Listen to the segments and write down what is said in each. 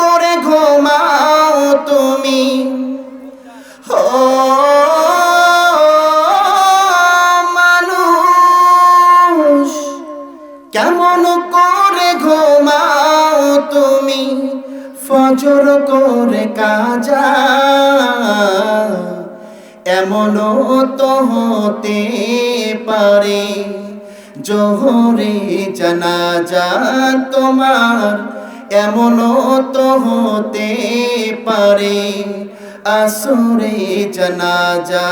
করে ঘুমাও তুমি ও মানুষ, কেমন করে ঘুমাও তুমি ফজর করে কাজা। এমনও তো হতে পারে জোহরে জানাজা তোমার, এমনও তো হতে পারে আসরে জানাজা।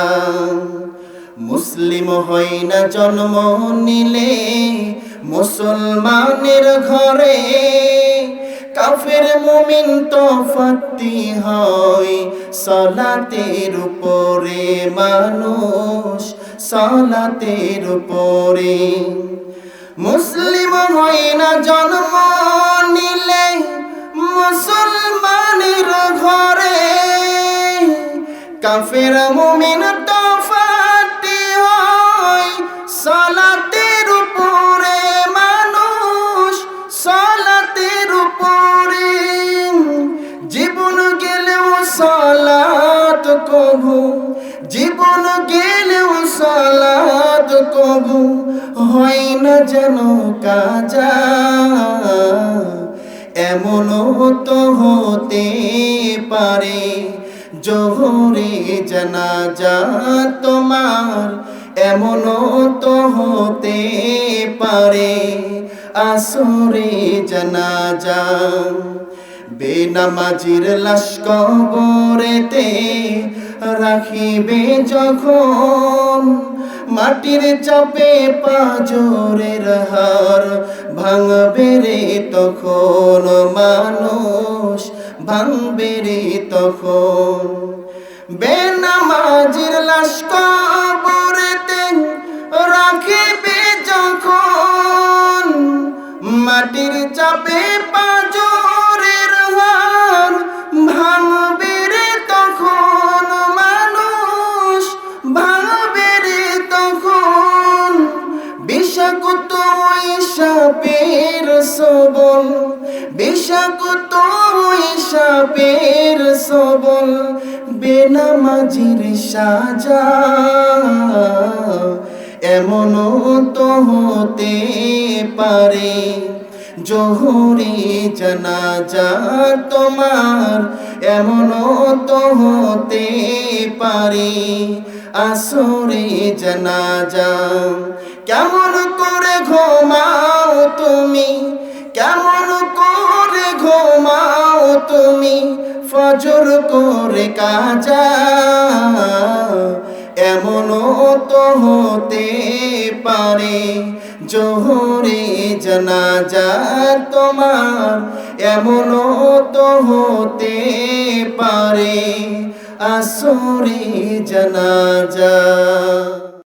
মুসলিম হয় না জন্ম নিলে মুসলমানের ঘরে, কাফের মুমিন তফাৎ হয় সালাতের উপরে মানুষ, সালাতের উপরে। মুসলিম হয় না জন্ম নিলে মুসলমানের ঘরে, কাফের মুমিন তফাৎ হয় সালাতের উপরে মানুষ, সালাতের উপরে। জীবন গেলেও সালাত কবু, জীবন গেলেও সালাত কবু হয় না যেন কাজা। এমনও তো হতে পারে জোহরে জানাজা তোমার, এমনও তো হতে পারে আসরে জানাজা। বেনামাজির লাশ কবরেতে রাখিবে যখন, মাটির চাপে পাঁজরের হাড় ভাঙবে রে তখন মানুষ, ভাঙবে রে তখন। বেনামাজির লাশ কবরেতে রাখিবে যখন, মাটির চাপে পাঁজরের হাড় ভাঙবে রে তখন মানুষ, ভাঙবে রে তখন। বিষাক্ত ওই সাপের সবল, বিষাক্ত ওই সাপের সবল বেনামাজির সাজা। এমনও তো হতে পারে জোহরে জানাজা তোমার, এমনও তো হতে পারে আসরে জানাজা। কেমন করে ঘুমাও তুমি, কেমন করে ঘুমাও তুমি ফজর করে কাজা। এমনও তো হতে পারে জোহরে জানাজা তোমার, এমনও তো হতে পারে আসরে জানাজা।